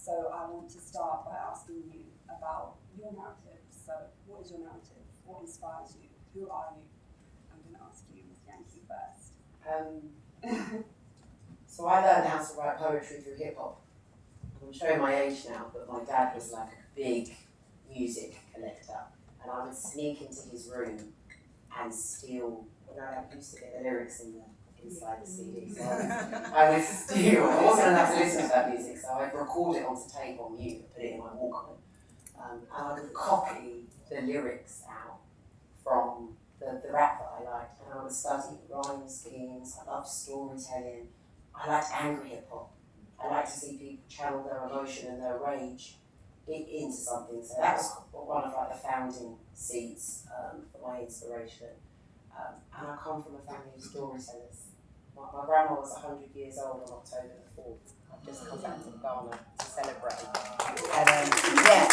So I want to start by asking you about your narrative. So what is your narrative? What inspires you? Who are you? I'm going to ask you, Ms. Yankee, first. So I learned how to write poetry through hip hop. I'm showing my age now, but my dad was like a big music collector, and I would sneak into his room and steal. I used to get the lyrics inside the CD, so I would steal. I wasn't allowed to listen to that music, so I'd record it onto tape on mute and put it in my Walkman, and I would copy the lyrics out from the rap that I liked, and I would study rhyme schemes. I loved storytelling. I liked angry hip hop. I like to see people channel their emotion and their rage into something. So that was one of like the founding seeds for my inspiration. And I come from a family of storytellers. My grandma was 100 years old on October the 4th. I've just come back from Ghana to celebrate. And yeah, I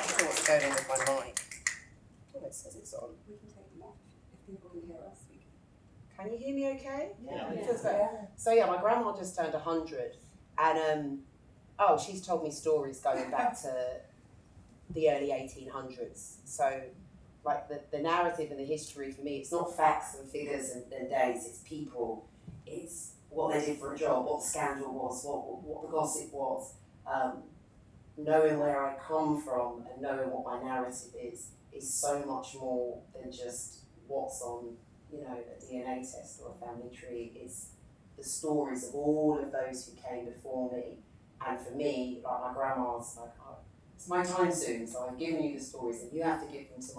don't know what's going on with my mic. Oh, it says it's on. We can take them off if people can hear us. Can you hear me okay? Yeah. So yeah, my grandma just turned 100, and she's told me stories going back to the early 1800s. So like the narrative and the history for me, it's not facts and figures and days, it's people, it's what they did for a job, what the scandal was, what the gossip was. Knowing where I come from and knowing what my narrative is so much more than just what's on, a DNA test or a family tree. It's the stories of all of those who came before me. And for me, like my grandma's like, it's my time soon, so I've given you the stories and you have to give them to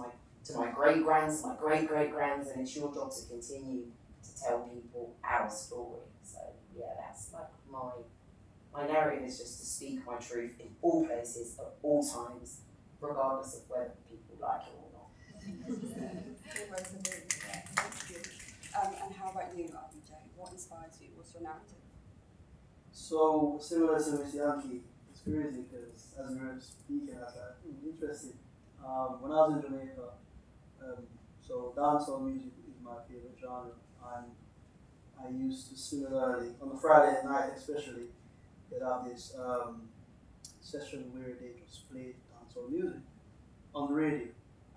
my great-grands, my great-great-grands, and it's your job to continue to tell people our story. So yeah, that's like my narrative is just to speak my truth in all places, at all times, regardless of whether people like it or not. And how about you, RBJ? What inspires you? What's your narrative? So, similar to Miss Yankee, it's crazy because as we were speaking, I was like, interesting. When I was in Jamaica, so dancehall music is my favorite genre, and I used to similarly, on a Friday night especially, they'd have this session where they just play dancehall music on the radio,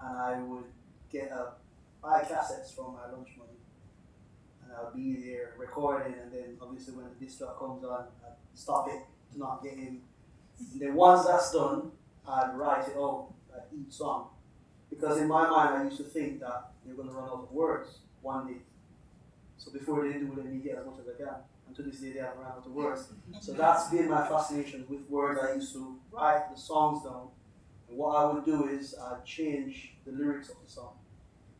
and I would buy cassettes from my lunch money, and I'll be there recording, and then obviously when the disc track comes on, I'd stop it to not get in. And then once that's done, I'd write it out, like each song. Because in my mind, I used to think that they're going to run out of words one day. So before they do, let me get as much as I can. And to this day, they haven't run out of words. So that's been my fascination with words. I used to write the songs down. And what I would do is I'd change the lyrics of the song.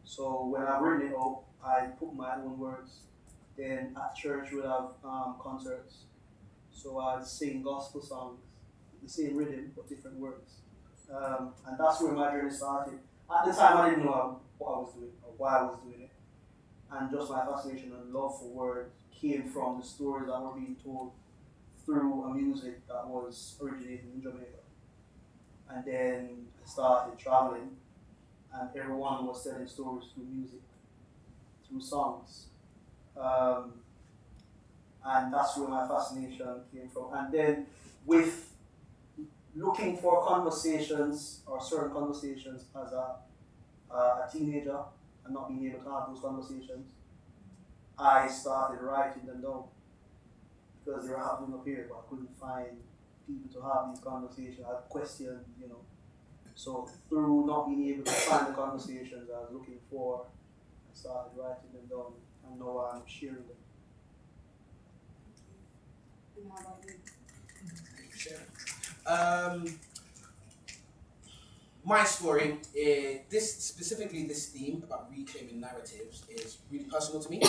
So when I've written it up, I put my own words. Then at church we'll have concerts. So I'd sing gospel songs, the same rhythm but different words. And that's where my journey started. At the time I didn't know what I was doing or why I was doing it. And just my fascination and love for words came from the stories that were being told through a music that was originating in Jamaica. And then I started traveling, and everyone was telling stories through music, through songs. And that's where my fascination came from. And then with looking for conversations or certain conversations as a teenager and not being able to have those conversations, I started writing them down because they were happening up here, but I couldn't find people to have these conversations. I had questions, So through not being able to find the conversations I was looking for, I started writing them down, and now I'm sharing them. And how about you? My story is this theme about reclaiming narratives is really personal to me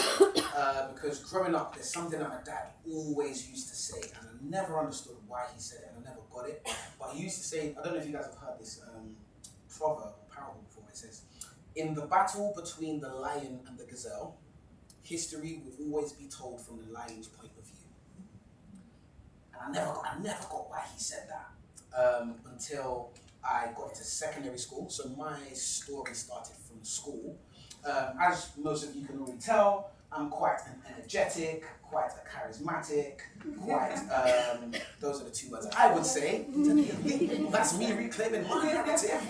because growing up, there's something that my dad always used to say, and I never understood why he said it, and I never got it. But he used to say, I don't know if you guys have heard this proverb or parable before. It says, "In the battle between the lion and the gazelle, history will always be told from the lion's point of view." And I never got why he said that until I got into secondary school. So my story started from school. As most of you can already tell, I'm quite an energetic, quite a charismatic, quite, those are the two words I would say. That's me reclaiming my narrative.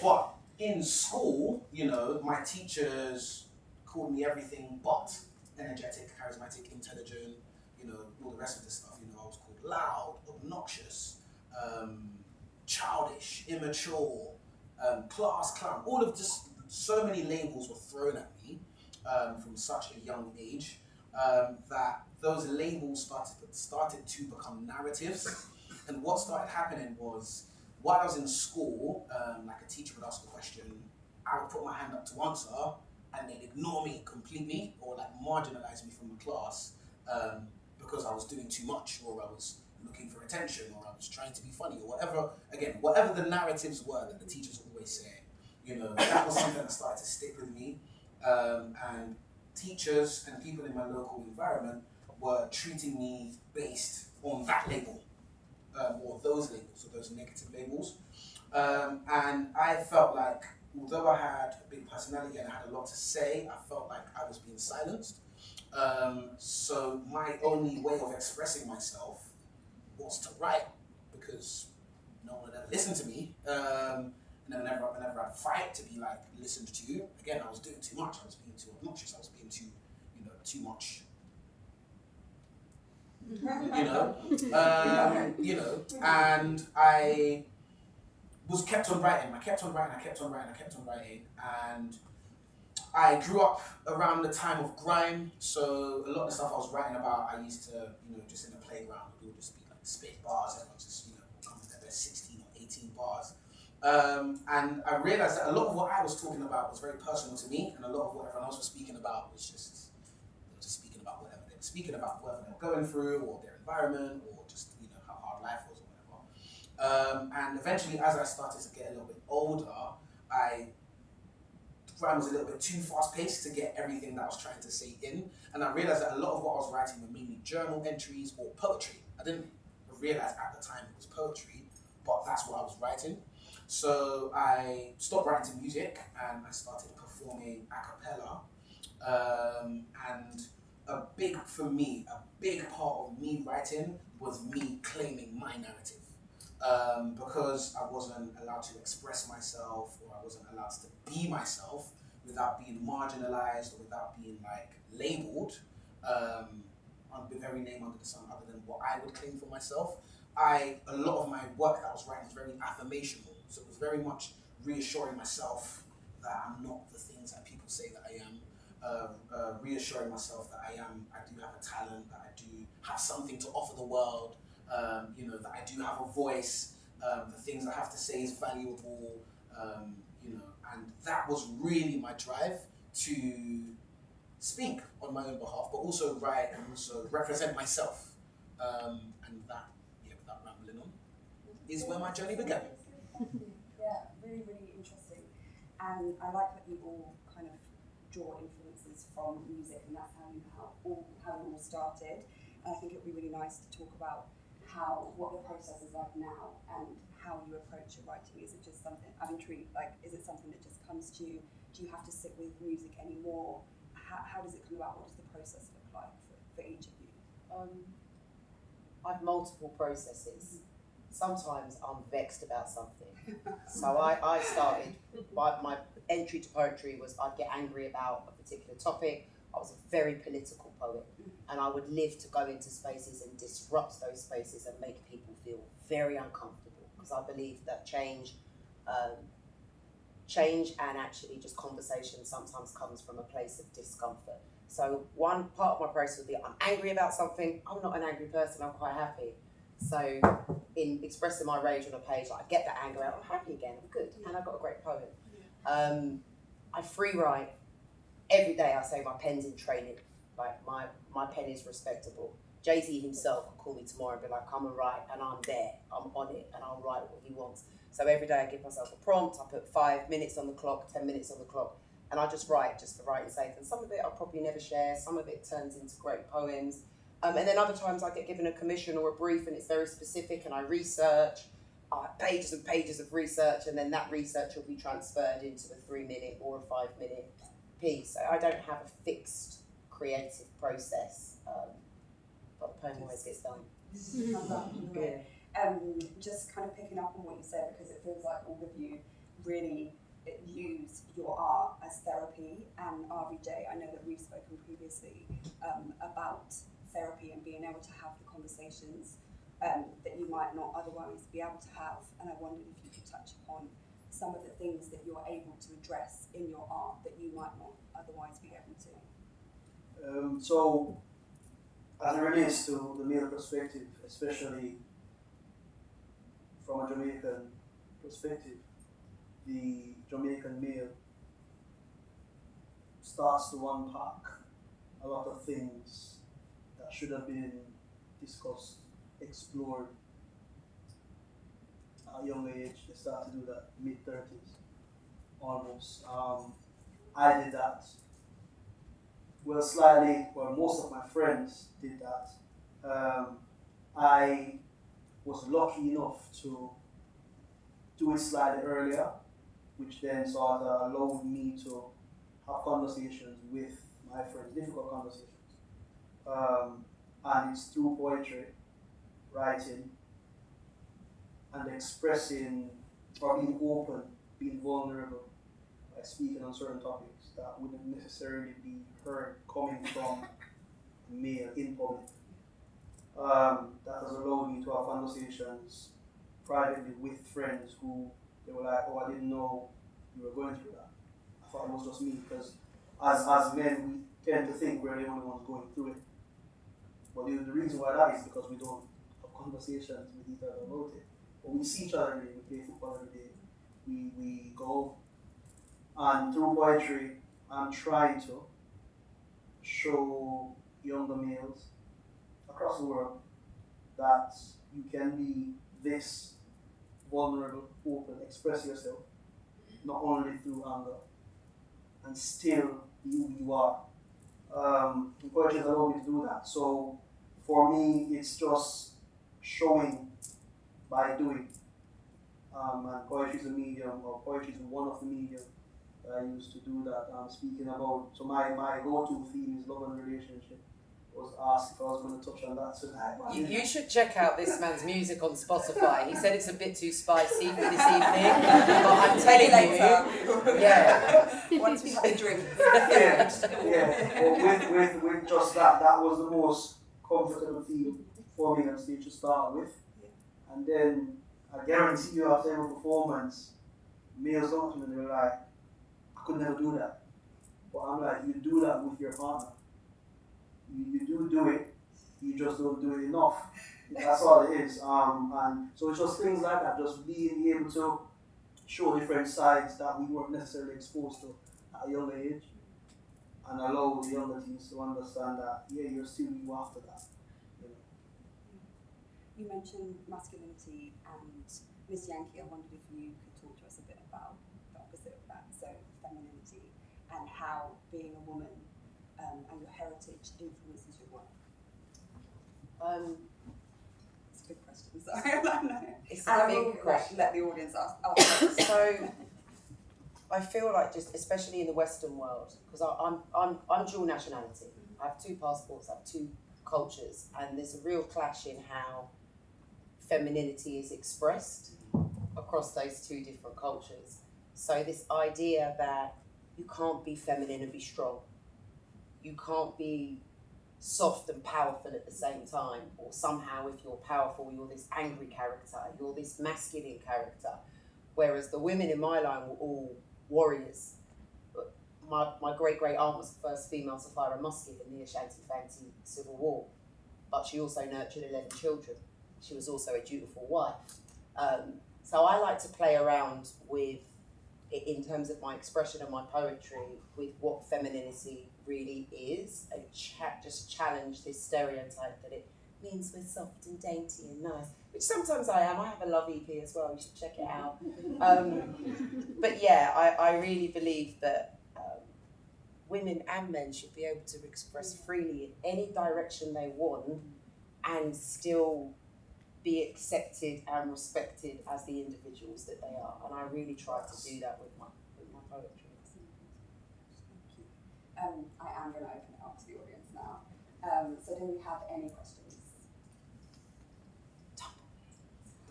But in school, you know, my teachers called me everything but energetic, charismatic, intelligent, you know, all the rest of the stuff. You know, I was called loud, obnoxious, childish, immature, class clown. All of just so many labels were thrown at me from such a young age that those labels started to become narratives. And what started happening was, while I was in school, like a teacher would ask a question, I would put my hand up to answer, and they'd ignore me completely or like marginalize me from the class because I was doing too much, or I was looking for attention, or I was trying to be funny, or whatever. Again, whatever the narratives were that the teachers always say, you know, that was something that started to stick with me. And teachers and people in my local environment were treating me based on that label, or those labels, or those negative labels. And I felt like, although I had a big personality and I had a lot to say, I felt like I was being silenced. So my only way of expressing myself was to write, because no one would ever listen to me. And then whenever I'd fight to be like listened to, again, I was doing too much. I was being too obnoxious. I was being too, you know, too much. You know, and I was kept on writing. I kept on writing, and I grew up around the time of grime, so a lot of the stuff I was writing about, I used to, you know, just in the playground, it would just be like spit bars, everyone just, you know, come with their best 16 or 18 bars. And I realized that a lot of what I was talking about was very personal to me, and a lot of what everyone else was speaking about was just, they were just speaking about whatever they were speaking about, whatever they were going through, or their environment, or just, you know, how hard life was, or whatever. And eventually, as I started to get a little bit older, grime was a little bit too fast paced to get everything that I was trying to say in, and I realized that a lot of what I was writing were mainly journal entries or poetry. I didn't realize at the time it was poetry, but that's what I was writing. So I stopped writing to music and I started performing a cappella. And a big part of me writing was me claiming my narrative. Because I wasn't allowed to express myself, or I wasn't allowed to be myself without being marginalized or without being like labeled under the very name under the sun other than what I would claim for myself. A lot of my work that I was writing was very affirmational, so it was very much reassuring myself that I'm not the things that people say that I am, reassuring myself that I do have a talent, that I do have something to offer the world, you know, that I do have a voice, the things I have to say is valuable, you know, and that was really my drive to speak on my own behalf, but also write and also represent myself, and that, yeah, without rambling on, is where my journey began. Yeah, really, really interesting. And I like that you all kind of draw influences from music, and that's how you all started. And I think it would be really nice to talk about what the process is like now and how you approach your writing. Is it just something, I'm intrigued, like, is it something that just comes to you? Do you have to sit with music anymore? How does it come about? What does the process look like for each of you? I have multiple processes. Sometimes I'm vexed about something. So I started, my entry to poetry was I'd get angry about a particular topic. I was a very political poet, and I would live to go into spaces and disrupt those spaces and make people feel very uncomfortable, because I believe that change and actually just conversation sometimes comes from a place of discomfort. So one part of my process would be I'm angry about something. I'm not an angry person, I'm quite happy. So in expressing my rage on a page, like, I get that anger out, I'm happy again, I'm good, and I've got a great poem. I free write. Every day I say my pen's in training, like my pen is respectable. Jay-Z himself will call me tomorrow and be like, come and write, and I'm there, I'm on it, and I'll write what he wants. So every day I give myself a prompt, I put 5 minutes on the clock, 10 minutes on the clock, and I just write, just for writing's sake. And some of it I'll probably never share, some of it turns into great poems. And then other times I get given a commission or a brief and it's very specific, and I research, pages and pages of research, and then that research will be transferred into a 3-minute or a 5-minute piece. So I don't have a fixed creative process. But the poem always gets done. Just kind of picking up on what you said, because it feels like all of you really use your art as therapy. And RVJ, I know that we've spoken previously about therapy and being able to have the conversations that you might not otherwise be able to have. And I wondered if you could touch upon some of the things that you're able to address in your art that you might not otherwise be able to. So, as it relates to the male perspective, especially from a Jamaican perspective, the Jamaican male starts to unpack a lot of things that should have been discussed, explored at a young age. They start to do that mid-30s, almost. I did that. Well, slightly, well, most of my friends did that. I was lucky enough to do it slightly earlier, which then sort of allowed me to have conversations with my friends, difficult conversations. And it's through poetry, writing, and expressing, or being open, being vulnerable, by speaking on certain topics that wouldn't necessarily be heard coming from a male in public. That has allowed me to have conversations privately with friends who they were like, oh, I didn't know you were going through that. I thought it was just me, because as men, we tend to think we're the only ones going through it. But the reason why that is because we don't have conversations with each other about it. But we see each other every day, we play football every day, we go. And through poetry, I'm trying to show younger males across the world that you can be this vulnerable, open, express yourself, not only through anger, and still be who you are. Poetry has allowed me to do that. So for me, it's just showing by doing. And poetry is a medium, or poetry is one of the mediums that I used to do that. Speaking about, so my go-to theme is love and relationship. I was asked if I was going to touch on that tonight. You should check out this man's music on Spotify. He said it's a bit too spicy for this evening, but I'm telling you, yeah. Once we have a drink. yeah. Well, with just that was the most comfortable theme for me on stage to start with. And then I guarantee you after every performance, males come to me and they're like, I could never do that. But I'm like, you do that with your partner. You do it, you just don't do it enough. That's all it is. And so it's just things like that, just being able to show different sides that we weren't necessarily exposed to at a young age, and allow the younger teens to understand that, yeah, you're still you after that. You mentioned masculinity, and Miss Yankee, I wondered if you could talk to us a bit about the opposite of that, so femininity, and how being a woman and your heritage influences your work. It's a big question, sorry. It's a big question. Let the audience ask. So I feel like, just especially in the Western world, because I'm dual nationality. I have two passports, I have two cultures, and there's a real clash in how femininity is expressed across those two different cultures. So this idea that you can't be feminine and be strong, you can't be soft and powerful at the same time, or somehow if you're powerful, you're this angry character, you're this masculine character. Whereas the women in my line were all warriors. My great-great-aunt was the first female to fire a musket in the Ashanti-Fanti Civil War, but she also nurtured 11 children. She was also a dutiful wife. So I like to play around with, in terms of my expression and my poetry, with what femininity really is, and just challenge this stereotype that it means we're soft and dainty and nice, which sometimes I am. I have a love EP as well, you should check it out. But yeah, I really believe that women and men should be able to express freely in any direction they want and still be accepted and respected as the individuals that they are. And I really try to do that with my poetry. I am going to open it up to the audience. So do we have any questions?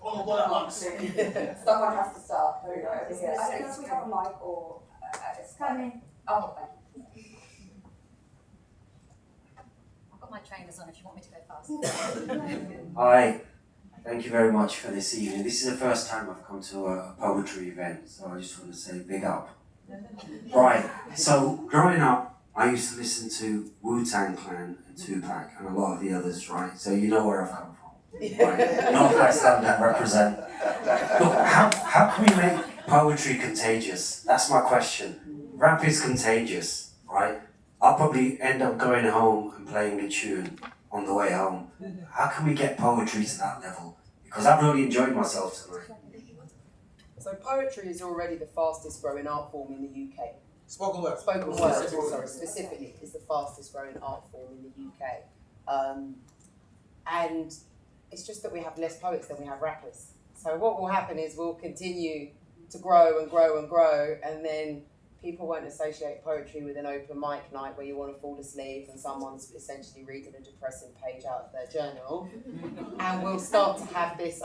All at once. Someone has to start. There we go. I don't know if we have a mic or it's Coming. Oh, thank you. I've got my trainers on if you want me to go fast. Hi, thank you very much for this evening. This is the first time I've come to a poetry event, so I just want to say big up. Right, so growing up, I used to listen to Wu-Tang Clan and Tupac and a lot of the others, right? So you know where I've come from. Right? Northwest London represent. Look, how can we make poetry contagious? That's my question. Rap is contagious, right? I'll probably end up going home and playing a tune on the way home. How can we get poetry to that level? Because I've really enjoyed myself tonight. So poetry is already the fastest growing art form in the UK. Spoken word. Spoken word, specifically, is the fastest growing art form in the UK. And it's just that we have less poets than we have rappers. So what will happen is we'll continue to grow and grow and grow, and then people won't associate poetry with an open mic night where you want to fall asleep and someone's essentially reading a depressing page out of their journal. And we'll start to have this,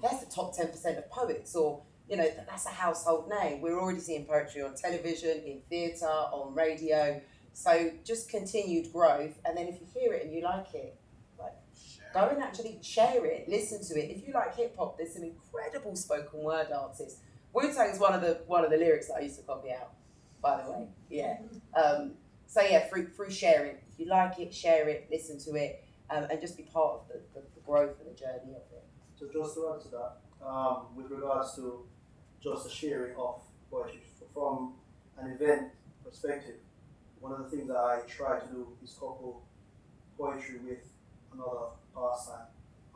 that's the top 10% of poets, or that's a household name. We're already seeing poetry on television, in theatre, on radio. So just continued growth, and then if you hear it and you like it, go and actually share it, listen to it. If you like hip hop, there's some incredible spoken word artists. Wu-Tang is one of the lyrics that I used to copy out, by the way. Yeah. Through sharing. If you like it, share it, listen to it, and just be part of the growth and the journey of it. So just to add to that, with regards to just the sharing of poetry from an event perspective, one of the things that I try to do is couple poetry with another pastime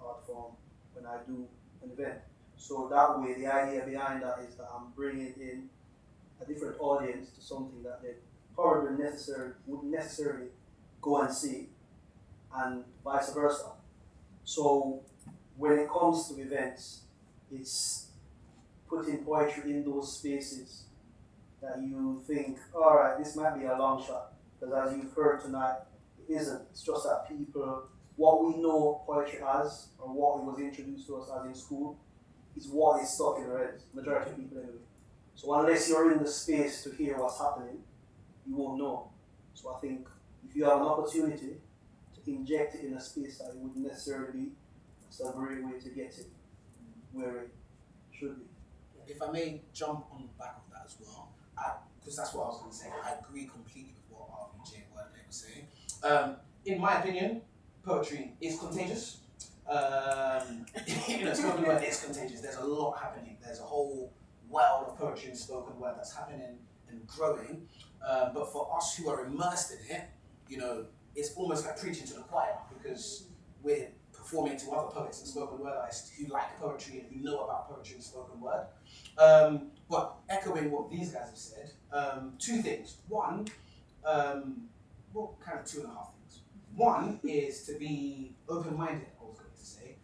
art form when I do an event. So that way, the idea behind that is that I'm bringing in a different audience to something that they probably wouldn't necessarily go and see, and vice versa. So when it comes to events, it's putting poetry in those spaces that you think, all right, this might be a long shot, because as you've heard tonight, it isn't. It's just that people, what we know poetry as, or what it was introduced to us as in school, is what is stuck in our heads, majority of people anyway. So unless you're in the space to hear what's happening, you won't know. So I think if you have an opportunity to inject it in a space that it wouldn't necessarily be, that's a great way to get it where it should be. If I may jump on the back of that as well, because that's what I was going to say. I agree completely with what RVJ and Wordplay was saying. In my opinion, poetry is contagious. Spoken word is contagious. There's a lot happening. There's a whole world of poetry and spoken word that's happening and growing. But for us who are immersed in it, it's almost like preaching to the choir, because we're performing to other poets and spoken word artists who like poetry and who know about poetry and spoken word. But echoing what these guys have said, two things. One, kind of two and a half things. One is to be open-minded, I was going to say,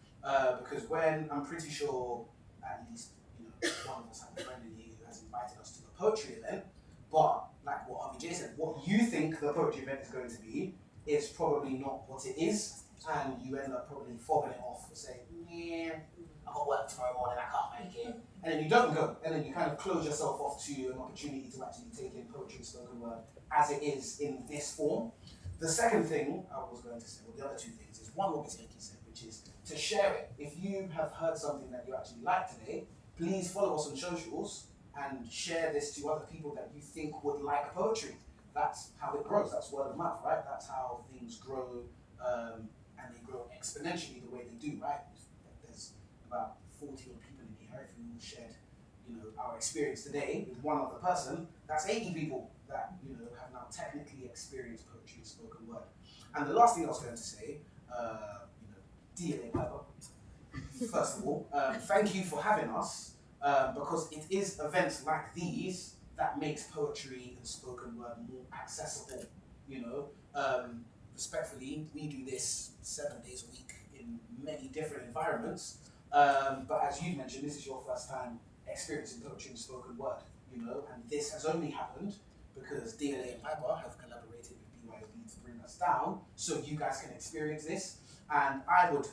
because when I'm pretty sure at least one of us have a friend in here who has invited us to a poetry event, but like what RVJ said, what you think the poetry event is going to be is probably not what it is, and you end up probably fobbing it off and saying, yeah, I've got work tomorrow morning, I can't make it. And then you don't go, and then you kind of close yourself off to an opportunity to actually take in poetry and spoken word as it is in this form. The second thing I was going to say, well, the other two things, is one, what Miss Yankee said, which is to share it. If you have heard something that you actually like today, please follow us on socials and share this to other people that you think would like poetry. That's how it grows. That's word of mouth, right? That's how things grow, and they grow exponentially the way they do, right? There's about 40 odd people in here. If we all shared, our experience today with one other person, that's 80 people that have now technically experienced poetry and spoken word. And the last thing I was going to say, DLA Piper. First of all, thank you for having us, because it is events like these that makes poetry and spoken word more accessible. Respectfully, we do this 7 days a week in many different environments. But as you mentioned, this is your first time experiencing poetry and spoken word, and this has only happened because DLA and Piper have collaborated with BYOB to bring us us down so you guys can experience this. And I would,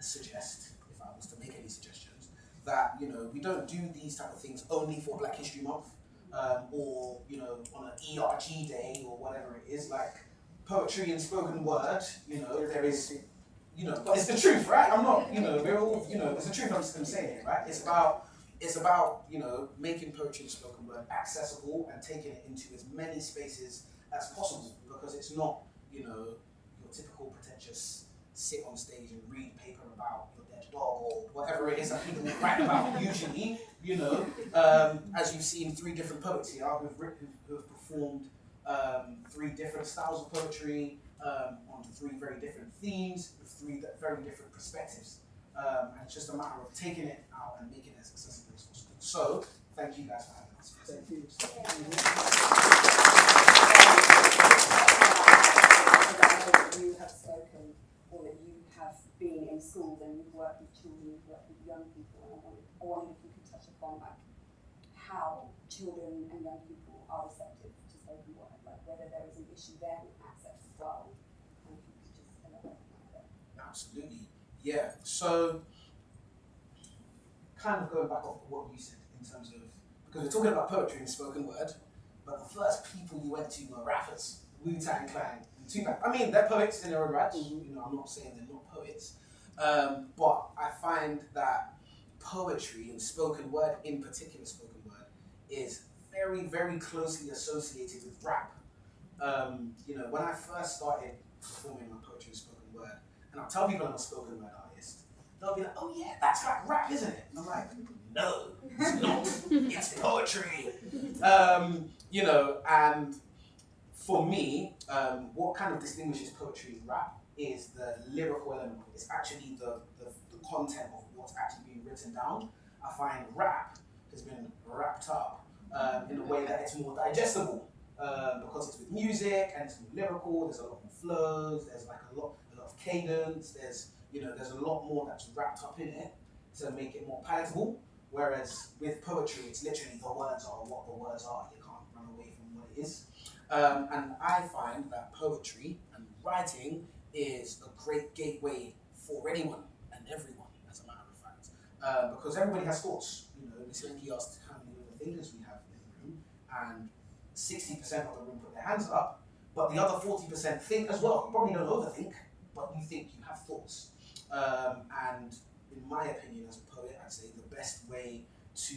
suggest, if I was to make any suggestions, that we don't do these type of things only for Black History Month, or on an ERG day or whatever it is. Like poetry and spoken word, there is, but it's the truth, right? I'm not, we're all, it's the truth. I'm just gonna say it, right? It's about making poetry and spoken word accessible and taking it into as many spaces as possible, because it's not your typical pretentious sit on stage and read paper about your dead dog or whatever it is that people write about usually, as you've seen 3 different poets here who have performed 3 different styles of poetry on 3 very different themes with 3 very different perspectives. And it's just a matter of taking it out and making it as accessible as possible. So, thank you guys for having us. Thank you. You have spoken, or that you have been in schools and you've worked with children, you've worked with young people, and I wondered if you could touch upon how children and young people are receptive to spoken word, whether there is an issue there with access as well, and if you could just elaborate on that. Absolutely, yeah. So, kind of going back off what you said in terms of, because we're talking about poetry and spoken word, but the first people you went to were rappers, Wu-Tang Clan, and Tupac. I mean, they're poets in their own right. I'm not saying they're not poets, but I find that poetry and spoken word, in particular spoken word, is very, very closely associated with rap. When I first started performing my poetry and spoken word, and I'll tell people I'm a spoken word artist, they'll be like, "Oh yeah, that's like rap, isn't it?" And I'm like, "No, it's not. It's poetry." And for me, what kind of distinguishes poetry and rap is the lyrical element. It's actually the content of what's actually being written down. I find rap has been wrapped up in a way that it's more digestible, because it's with music and it's more lyrical. There's a lot more flows. There's like a lot of cadence. There's a lot more that's wrapped up in it to make it more palatable. Whereas with poetry, it's literally the words are what the words are. You can't run away from what it is. And I find that poetry and writing is a great gateway for anyone and everyone, as a matter of fact, because everybody has thoughts. Miss Yankee asked how many overthinkers we have in the room, and 60% of the room put their hands up, but the other 40% think as well. You probably don't overthink, but you think you have thoughts. And in my opinion, as a poet, I'd say the best way to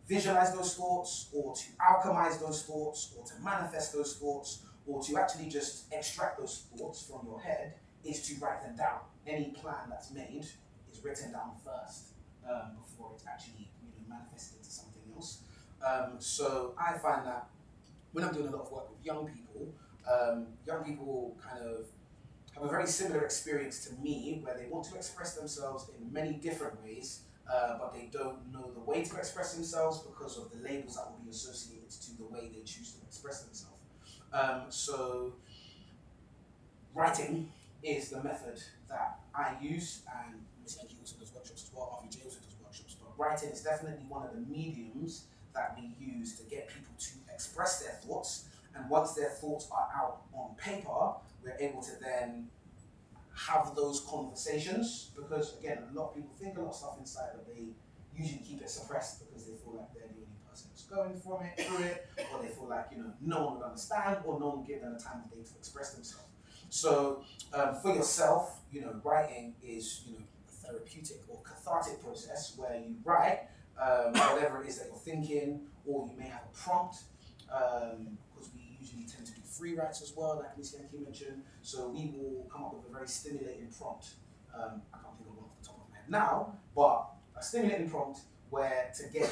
visualize those thoughts, or to alchemize those thoughts, or to manifest those thoughts, or to actually just extract those thoughts from your head is to write them down. Any plan that's made is written down first before it's actually manifested into something else. So I find that when I'm doing a lot of work with young people kind of have a very similar experience to me, where they want to express themselves in many different ways, but they don't know the way to express themselves because of the labels that will be associated to the way they choose to express themselves. So writing is the method that I use, and Miss Yankee also does workshops as well, RVJ also does workshops, but writing is definitely one of the mediums that we use to get people to express their thoughts, and once their thoughts are out on paper, we're able to then have those conversations, because again, a lot of people think a lot of stuff inside, but they usually keep it suppressed because they feel like they're the only person who's going through it, or they feel like no one would understand, or no one would give them the time of day to express themselves. So for yourself, writing is a therapeutic or cathartic process where you write whatever it is that you're thinking, or you may have a prompt, because we usually tend to do free writes as well, like Miss Yankee mentioned. So we will come up with a very stimulating prompt. I can't think of one off the top of my head now, but a stimulating prompt where to get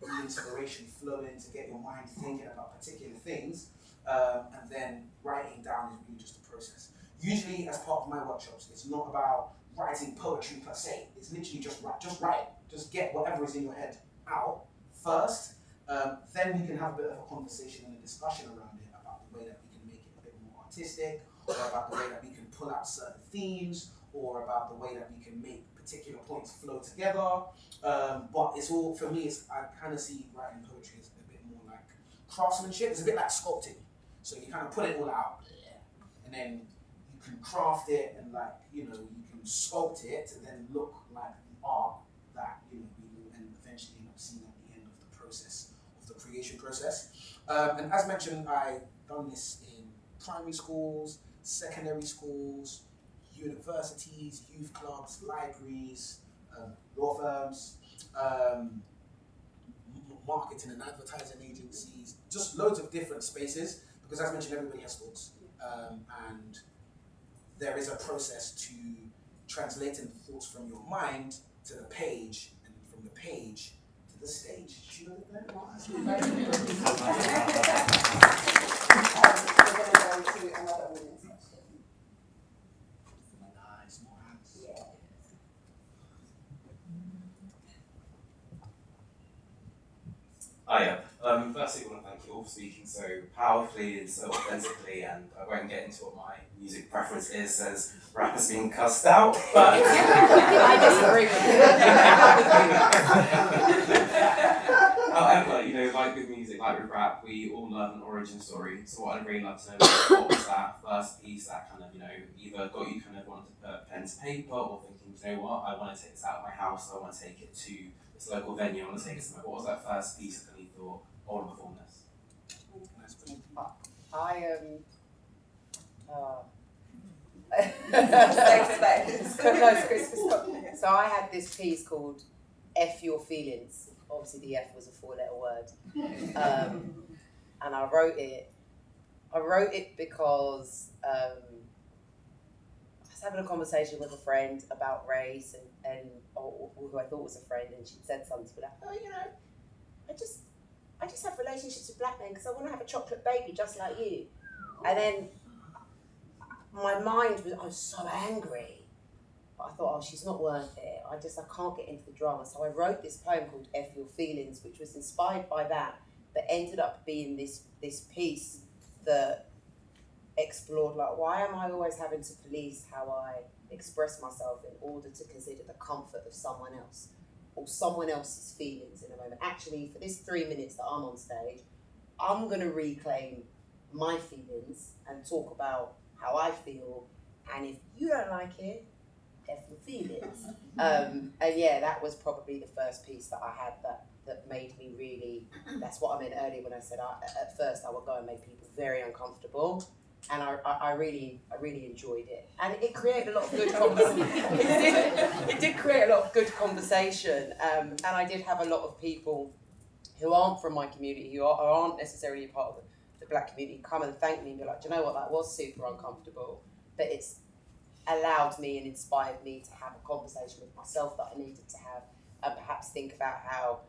the inspiration flowing, to get your mind thinking about particular things, and then writing down is really just a process. Usually, as part of my workshops, it's not about writing poetry per se. It's literally just write. Just get whatever is in your head out first. Then we can have a bit of a conversation and a discussion around it about the way that we can make it a bit more artistic, or about the way that we can pull out certain themes, or about the way that we can make particular points flow together. But it's all, for me, I kind of see writing poetry as a bit more like craftsmanship. It's a bit like sculpting. So you kind of put it all out, and then you can craft it and you can sculpt it to then look like the art that we will eventually end up seeing at the end of the process, of the creation process. And as mentioned, I've done this in primary schools, secondary schools, universities, youth clubs, libraries, law firms, marketing and advertising agencies, just loads of different spaces, because as mentioned, everybody has thoughts. And there is a process to translating the thoughts from your mind to the page, and from the page to the stage. Do you know that? We're going to go to another audience question. Nice, more hands. Yeah. Hiya. Firstly, I want to thank you all for speaking so powerfully and so authentically, and I won't get into what my music preference is as rap has been cussed out, but I disagree with you. however, like with music, like with rap, we all love an origin story. So what I'd really love to know is what was that first piece that kind of, either got you kind of wanting to put pen to paper or thinking, you know what, I want to take this out of my house, I want to take it to this local venue, I want to take it somewhere. What was that first piece that you thought, I want to perform this? So I had this piece called F Your Feelings. Obviously the F was a 4-letter word. And I wrote it because I was having a conversation with a friend about race and who I thought was a friend, and she'd said something like, I just have relationships with black men because I want to have a chocolate baby just like you. And then my mind I was so angry. But I thought, she's not worth it. I can't get into the drama. So I wrote this poem called F Your Feelings, which was inspired by that, but ended up being this piece that explored, why am I always having to police how I express myself in order to consider the comfort of someone else or someone else's feelings in a moment. Actually, for this 3 minutes that I'm on stage, I'm going to reclaim my feelings and talk about how I feel, and if you don't like it, F your feelings. And yeah, that was probably the first piece that I had that made me really, that's what I meant earlier when I said at first I would go and make people very uncomfortable, and I really enjoyed it, and it created a lot of good conversation. It did create a lot of good conversation, and I did have a lot of people who aren't from my community, who aren't necessarily part of the black community, come and thank me and be like, do you know what, that was super uncomfortable, but it's allowed me and inspired me to have a conversation with myself that I needed to have, and perhaps think about how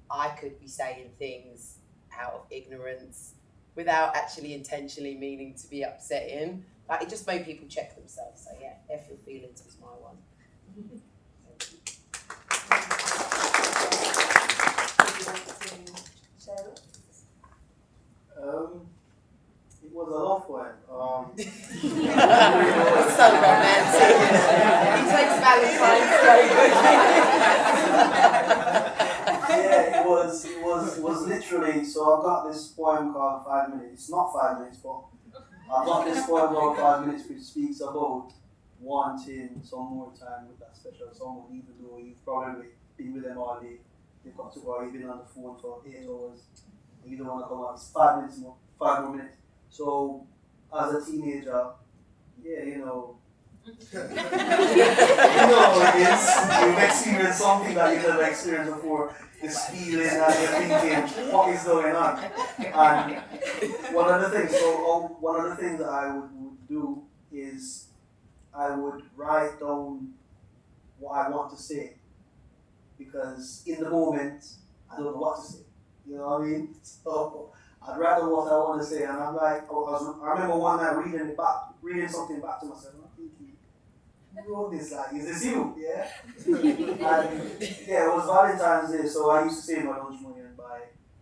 I could be saying things out of ignorance without actually intentionally meaning to be upsetting. It just made people check themselves. So yeah, F Your Feelings was my one. It was a love poem. So romantic. He takes Valentine's Day. Yeah, it was literally, so I've got this poem called 5 minutes. It's not 5 minutes, but I've got this poem called 5 minutes, which speaks about wanting some more time with that special someone, even though you've probably been with them all day. They've got to go, you've been on the phone for 8 hours, and you don't want to come out. It's 5 minutes more, 5 more minutes. So, as a teenager, yeah, you've experienced something that you've never experienced before. This feeling and you're thinking, what is going on? And one of the things that I would do is I would write down what I want to say, because in the moment I don't know what to say. You know what I mean? So I'd write down what I want to say, and I'm like, I remember one night reading something back to myself. I'm thinking, who wrote this? Is this you? Yeah. And yeah, it was Valentine's Day, so I used to save my lunch money and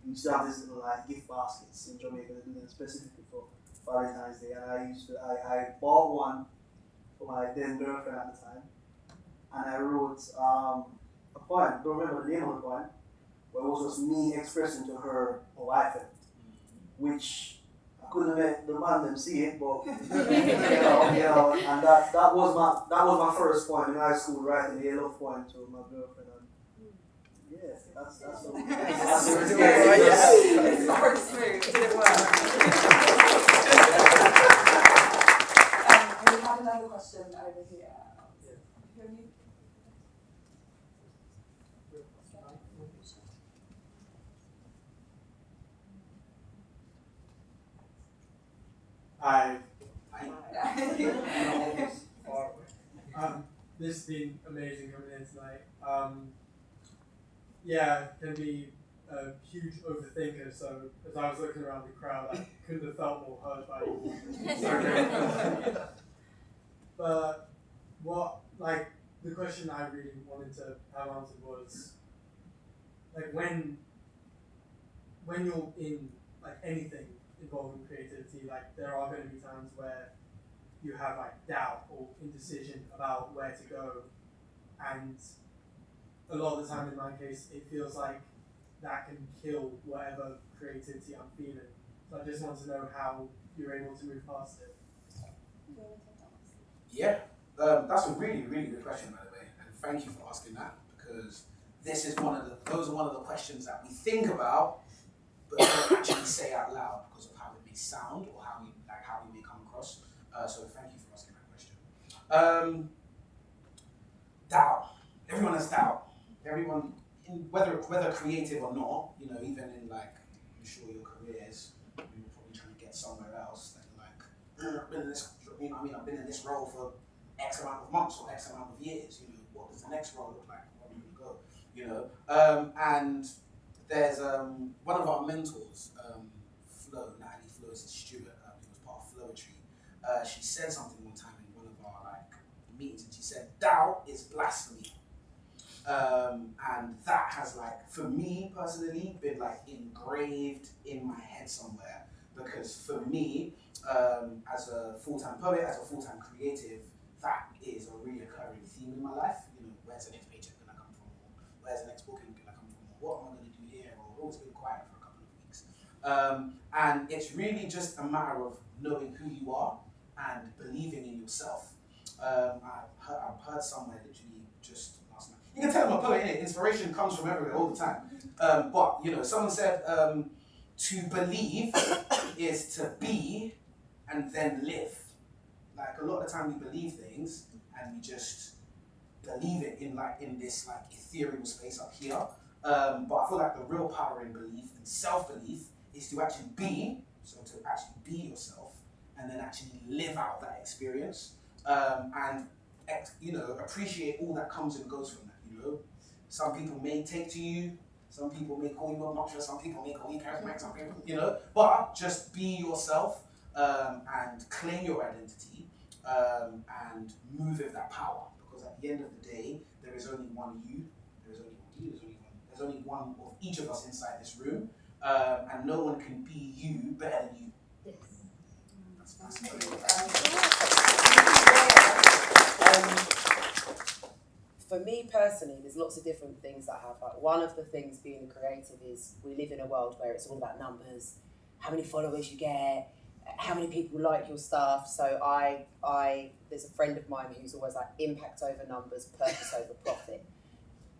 we used to have this little gift baskets in Jamaica that do them specifically for Valentine's Day, and I bought one for my then girlfriend at the time, and I wrote a poem. Don't remember the name of the poem, but it was just me expressing to her how I felt. which I couldn't make the man them see it, but and that was my first point in high school, writing a love poem to my girlfriend. And yeah, that's It's very smooth. Did it work? We have another question over here. Who are you? This has been amazing coming in tonight. Yeah, can be a huge overthinker, so as I was looking around the crowd, I couldn't have felt more heard by you. But the question I really wanted to have answered was, like, when you're in like anything involving creativity, like there are going to be times where you have like doubt or indecision about where to go, and a lot of the time in my case it feels like that can kill whatever creativity I'm feeling. So I just want to know how you're able to move past it. Yeah, that's a really, really good question, by the way, and thank you for asking that, because those are one of the questions that we think about, but don't actually say out loud because of how it may sound or how we may come across. So thank you for asking that question. Doubt. Everyone has doubt. Everyone, whether creative or not, even in like, I'm sure your careers, you're probably trying to get somewhere else. That you're like, I've been in this role for X amount of months or X amount of years. What does the next role look like? Where are we going to go? And there's one of our mentors, Natalie Flo, is a Stewart, who was part of poetry. She said something one time in one of our meetings, and she said, "Doubt is blasphemy." And that has for me personally been engraved in my head somewhere, because for me, as a full-time poet, as a full-time creative, that is a reoccurring theme in my life. Where's the next paycheck gonna come from? Or where's the next booking gonna come from? Or what am I gonna do here? Or oh, it's been quiet for a couple of weeks. And it's really just a matter of knowing who you are and believing in yourself. I've heard somewhere literally just last night. You can tell I'm a poet, innit? Inspiration comes from everywhere all the time. But someone said to believe is to be and then live. A lot of the time we believe things and we just believe it in this ethereal space up here. But I feel like the real power in belief and self-belief is to actually be, so to actually be yourself and then actually live out that experience. And appreciate all that comes and goes from that. Some people may take to you, some people may call you obnoxious, some people may call you charismatic, some people, but just be yourself and claim your identity and move with that power, because at the end of the day, there is only one you, there's only one of each of us inside this room, and no one can be you better than you. Yes. For me personally, there's lots of different things that I have. One of the things being creative is we live in a world where it's all about numbers, how many followers you get, how many people like your stuff. So there's a friend of mine who's always impact over numbers, purpose over profit.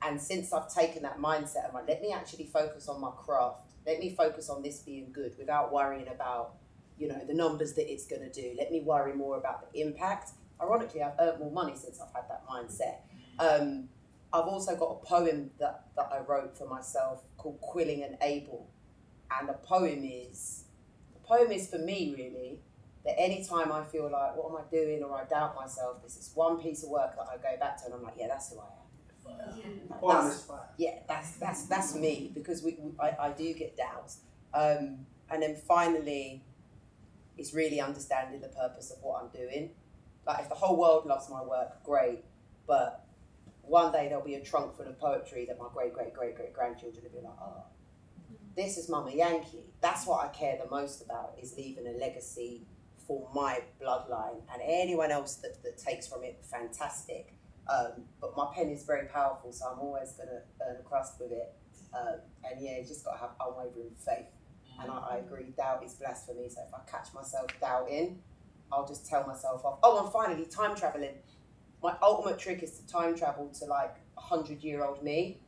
And since I've taken that mindset, I'm let me actually focus on my craft. Let me focus on this being good without worrying about, the numbers that it's going to do. Let me worry more about the impact. Ironically, I've earned more money since I've had that mindset. I've also got a poem that I wrote for myself called Quilling and Able. And the poem is for me really, that anytime I feel like, what am I doing, or I doubt myself, there's this one piece of work that I go back to and I'm yeah, that's who I am. That's me, because I do get doubts. And then finally, it's really understanding the purpose of what I'm doing. If the whole world loves my work, great, but one day there'll be a trunk full of poetry that my great-great-great-great-grandchildren will be like, oh, this is Mama Yankee. That's what I care the most about, is leaving a legacy for my bloodline, and anyone else that takes from it, fantastic. But my pen is very powerful, so I'm always going to earn a crust with it. And yeah, you just got to have unwavering faith. And I agree, doubt is blasphemy. So if I catch myself doubting, I'll just tell myself off. Oh, and finally, time traveling. My ultimate trick is to time travel to like 100-year-old me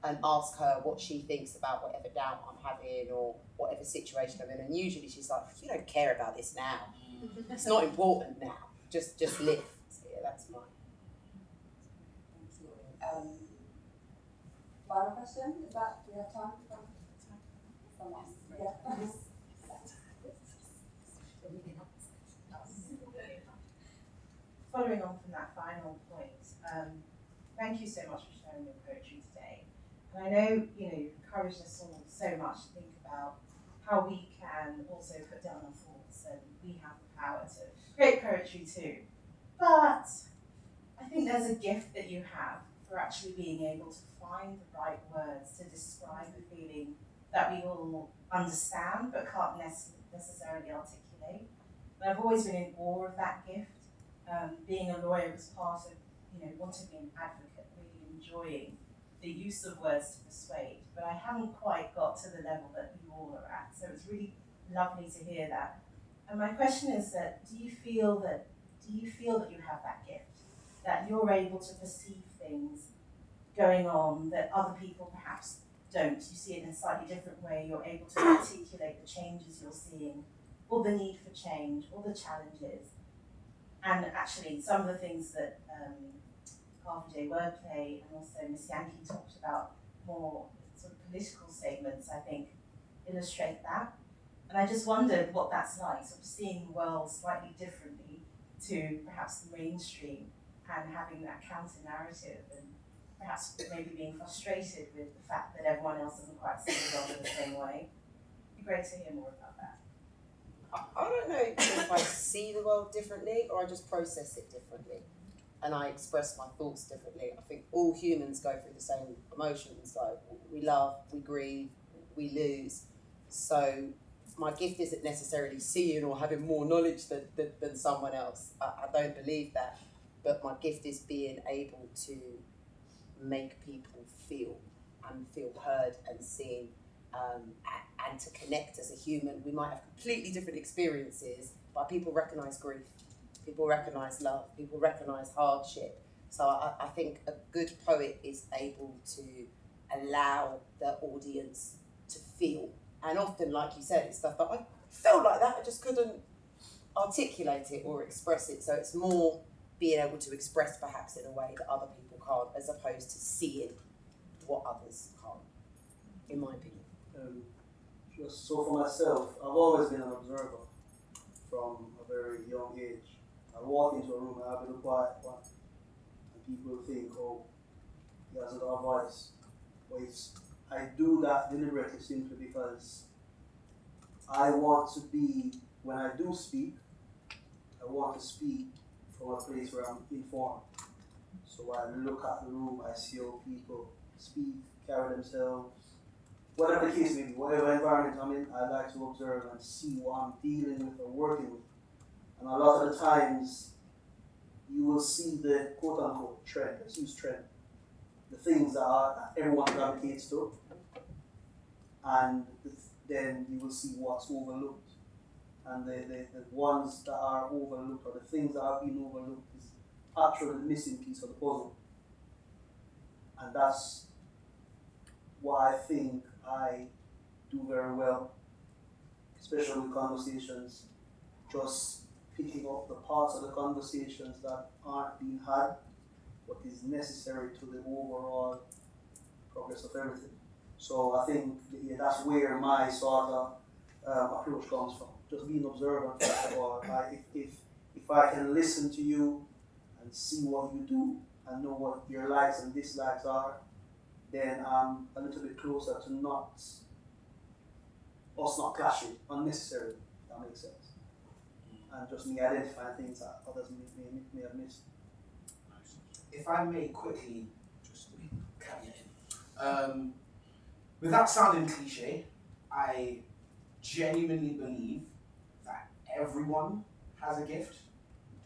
and ask her what she thinks about whatever doubt I'm having or whatever situation I'm in. And usually she's like, you don't care about this now. It's not important now. Just live. So yeah, that's mine. Thank you. Final question? Is that, do we have time? From us? Yeah. Following on from that final point, thank you so much for sharing your poetry today. And I know, you've encouraged us all so much to think about how we can also put down our thoughts, and we have the power to create poetry too. But I think there's a gift that you have for actually being able to find the right words to describe the feeling that we all understand but can't necessarily articulate. And I've always been in awe of that gift. Being a lawyer was part of, wanting to be an advocate, really enjoying the use of words to persuade. But I haven't quite got to the level that you all are at. So it's really lovely to hear that. And my question is that do you feel that you have that gift? That you're able to perceive things going on that other people perhaps don't. You see it in a slightly different way. You're able to articulate the changes you're seeing, or the need for change, or the challenges. And actually, some of the things that Harvey J. Wordplay and also Miss Yankee talked about, more sort of political statements, I think, illustrate that. And I just wondered what that's like, sort of seeing the world slightly differently to perhaps the mainstream, and having that counter narrative, and perhaps maybe being frustrated with the fact that everyone else doesn't quite see the world in the same way. It'd be great to hear more about that. I don't know if I see the world differently or I just process it differently and I express my thoughts differently. I think all humans go through the same emotions. Like, we love, we grieve, we lose. So my gift isn't necessarily seeing or having more knowledge than someone else. I don't believe that. But my gift is being able to make people feel heard and seen. And to connect as a human. We might have completely different experiences, but people recognise grief, people recognise love, people recognise hardship. So I think a good poet is able to allow the audience to feel. And often, like you said, it's stuff that I felt like that, I just couldn't articulate it or express it. So it's more being able to express perhaps in a way that other people can't, as opposed to seeing what others can't, in my opinion. Just so for myself, I've always been an observer from a very young age. I walk into a room and I'll be the quiet one, and people think, oh, he hasn't got a voice. But I do that deliberately simply because I want to be, when I do speak, I want to speak from a place where I'm informed. So I look at the room, I see how people speak, carry themselves, whatever the case may be, whatever environment I'm in, I like to observe and see what I'm dealing with or working with. And a lot of the times, you will see the quote-unquote trend, let's use trend, the things that everyone gravitates to, and then you will see what's overlooked. And the ones that are overlooked, or the things that are being overlooked, is actually the missing piece of the puzzle. And that's why I think I do very well, especially with conversations, just picking up the parts of the conversations that aren't being had, but is necessary to the overall progress of everything. So I think that's where my sort of approach comes from, just being observant first of all. If I can listen to you and see what you do and know what your likes and dislikes are, then I'm a little bit closer to us not clashing unnecessarily, if that makes sense. And just me identifying things that others may have missed. If I may quickly just caveat in, without sounding cliche, I genuinely believe that everyone has a gift.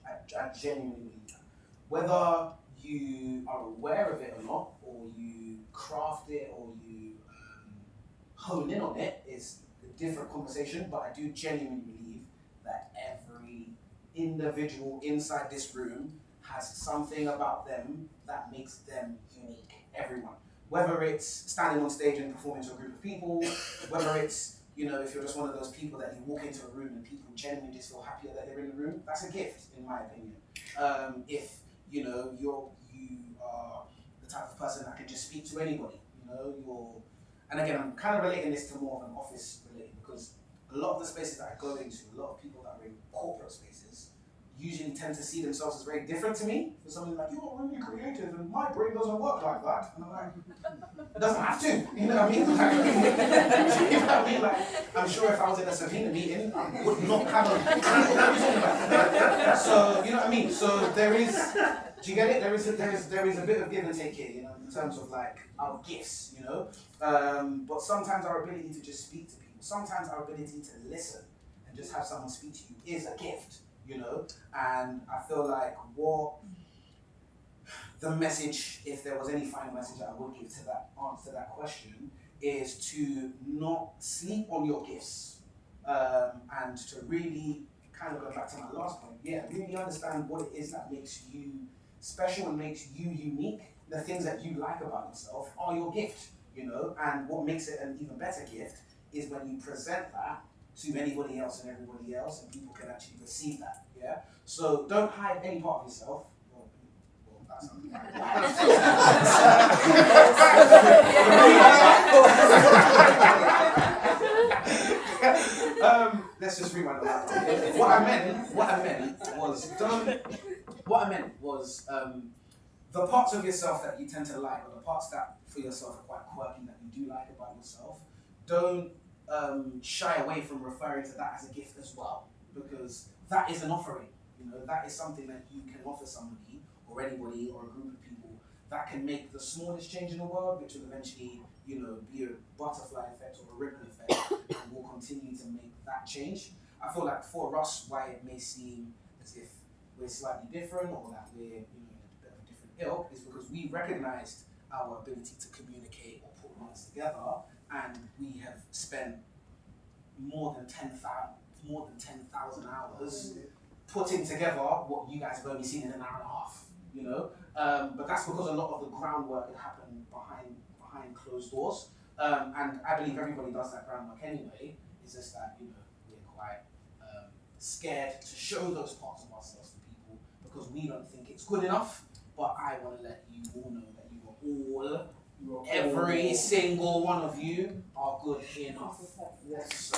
I genuinely believe that. Whether you are aware of it or not, or you craft it, or you hone in on it, is the different conversation, but I do genuinely believe that every individual inside this room has something about them that makes them unique. Everyone. Whether it's standing on stage and performing to a group of people, whether it's, you know, if you're just one of those people that you walk into a room and people genuinely just feel happier that they're in the room, that's a gift, in my opinion. If, you know, you are the type of person that can just speak to anybody, you know, and again, I'm kind of relating this to more of an office related, because a lot of the spaces that I go into, a lot of people that are in corporate spaces usually tend to see themselves as very different to me. For something like, you're really creative and my brain doesn't work like that. And I'm like, it doesn't have to, you know what I mean? Like, you know what I mean? Like, I'm sure if I was in a Savina meeting, I would not have a so, you know what I mean? So there is, do you get it? There is a bit of give and take here, you know, in terms of like our gifts, you know? But sometimes our ability to just speak to people, sometimes our ability to listen and just have someone speak to you is a gift, you know? And I feel like what the message, if there was any final message that I would give to that answer to that question, is to not sleep on your gifts, and to really kind of go back to my last point, really understand what it is that makes you special and makes you unique. The things that you like about yourself are your gift, you know, and what makes it an even better gift is when you present that to anybody else and everybody else, and people can actually receive that, yeah? So don't hide any part of yourself. Well, that's let's just rewind on that. What I meant was the parts of yourself that you tend to like, or the parts that for yourself are quite quirky that you do like about yourself, don't shy away from referring to that as a gift as well, because that is an offering. You know, that is something that you can offer somebody or anybody or a group of people that can make the smallest change in the world, which will eventually, you know, be a butterfly effect or a ripple effect, and will continue to make that change. I feel like for us, why it may seem as if we're slightly different or that we're, you know, in a bit of a different ilk, is because we recognized our ability to communicate or put words together, and we have spent more than 10,000 hours putting together what you guys have only seen in an hour and a half, you know? But that's because a lot of the groundwork had happened behind closed doors. And I believe everybody does that groundwork anyway. It's just that, you know, we're quite scared to show those parts of ourselves to people because we don't think it's good enough. But I want to let you all know that you are every single one of you are good enough. Yes. So,